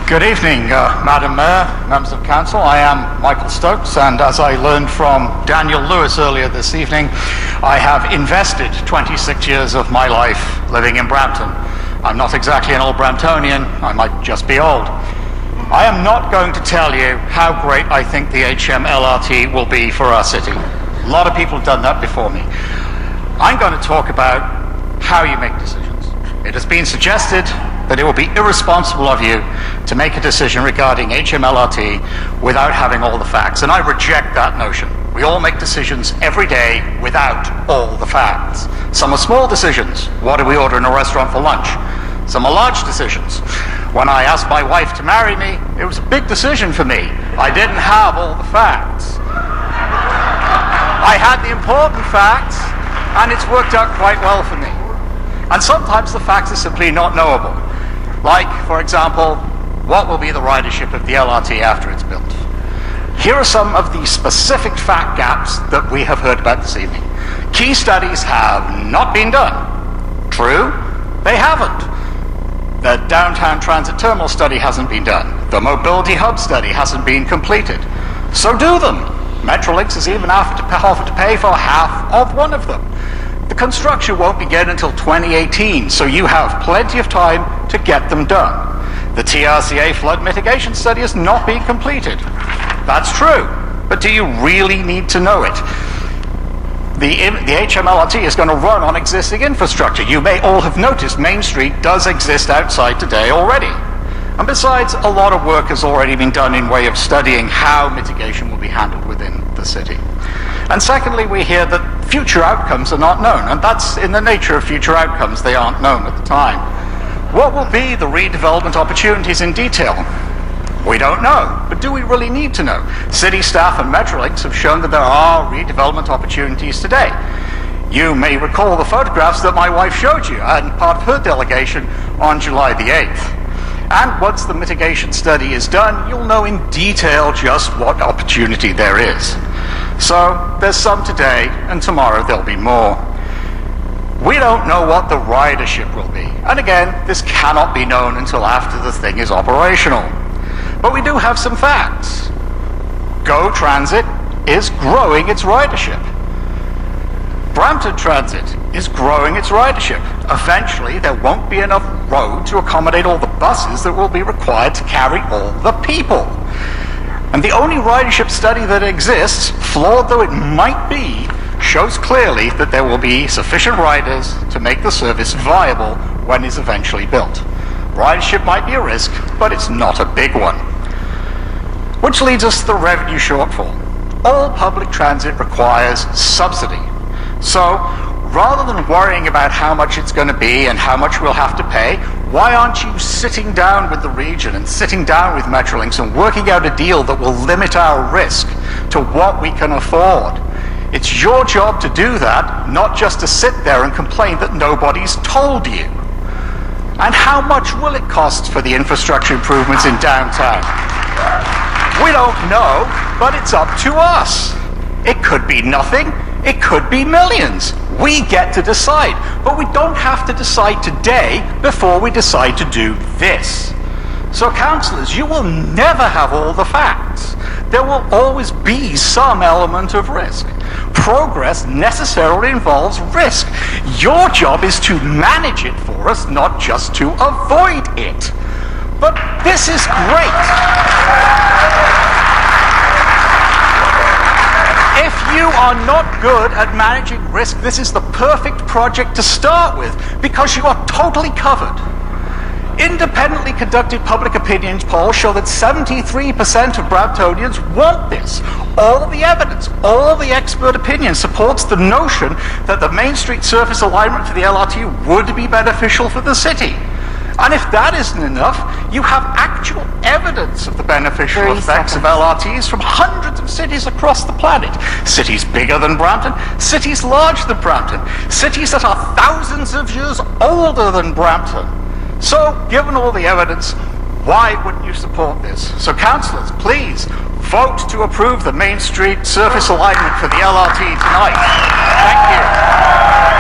Good evening, Madam Mayor, members of council. I am Michael Stokes, and as I learned from Daniel Lewis earlier this evening, I have invested 26 years of my life living in Brampton. I'm not exactly an old Bramptonian, I might just be old. I am not going to tell you how great I think the HMLRT will be for our city. A lot of people have done that before me. I'm going to talk about how you make decisions. It has been suggested that it will be irresponsible of you to make a decision regarding HMLRT without having all the facts, and I reject that notion. We all make decisions every day without all the facts. Some are small decisions. What do we order in a restaurant for lunch? Some are large decisions. When I asked my wife to marry me, it was a big decision for me. I didn't have all the facts. I had the important facts, and it's worked out quite well for me. And sometimes the facts are simply not knowable. Like, for example, what will be the ridership of the LRT after it's built? Here are some of the specific fact gaps that we have heard about this evening. Key studies have not been done. True, they haven't. The downtown transit terminal study hasn't been done. The mobility hub study hasn't been completed. So do them. Metrolinx has even offered to pay for half of one of them. The construction won't begin until 2018, so you have plenty of time to get them done. The TRCA flood mitigation study has not been completed. That's true, but do you really need to know it? The HMLRT is going to run on existing infrastructure. You may all have noticed Main Street does exist outside today already. And besides, a lot of work has already been done in way of studying how mitigation will be handled within the city. And secondly, we hear that future outcomes are not known, and that's in the nature of future outcomes. They aren't known at the time. What will be the redevelopment opportunities in detail? We don't know, but do we really need to know? City staff and Metrolinx have shown that there are redevelopment opportunities today. You may recall the photographs that my wife showed you and part of her delegation on July the 8th. And once the mitigation study is done, you'll know in detail just what opportunity there is. So there's some today, and tomorrow there'll be more. We don't know what the ridership will be. And again, this cannot be known until after the thing is operational. But we do have some facts. Go Transit is growing its ridership. Brampton Transit is growing its ridership. Eventually, there won't be enough road to accommodate all the buses that will be required to carry all the people. And the only ridership study that exists, flawed though it might be, shows clearly that there will be sufficient riders to make the service viable when it's eventually built. Ridership might be a risk, but it's not a big one. Which leads us to the revenue shortfall. All public transit requires subsidy. So, rather than worrying about how much it's going to be and how much we'll have to pay, why aren't you sitting down with the region and sitting down with Metrolinx and working out a deal that will limit our risk to what we can afford? It's your job to do that, not just to sit there and complain that nobody's told you. And how much will it cost for the infrastructure improvements in downtown? We don't know, but it's up to us. It could be nothing. It could be millions. We get to decide, but we don't have to decide today before we decide to do this. So councillors, you will never have all the facts. There will always be some element of risk. Progress necessarily involves risk. Your job is to manage it for us, not just to avoid it. But this is great. If you are not good at managing risk, this is the perfect project to start with, because you are totally covered. Independently conducted public opinion polls show that 73% of Bramptonians want this. All the evidence, all the expert opinion supports the notion that the Main Street surface alignment for the LRT would be beneficial for the city. And if that isn't enough, you have actual evidence of the beneficial effects of LRTs from hundreds of cities across the planet. Cities bigger than Brampton, cities larger than Brampton, cities that are thousands of years older than Brampton. So, given all the evidence, why wouldn't you support this? So councillors, please vote to approve the Main Street surface alignment for the LRT tonight. Thank you.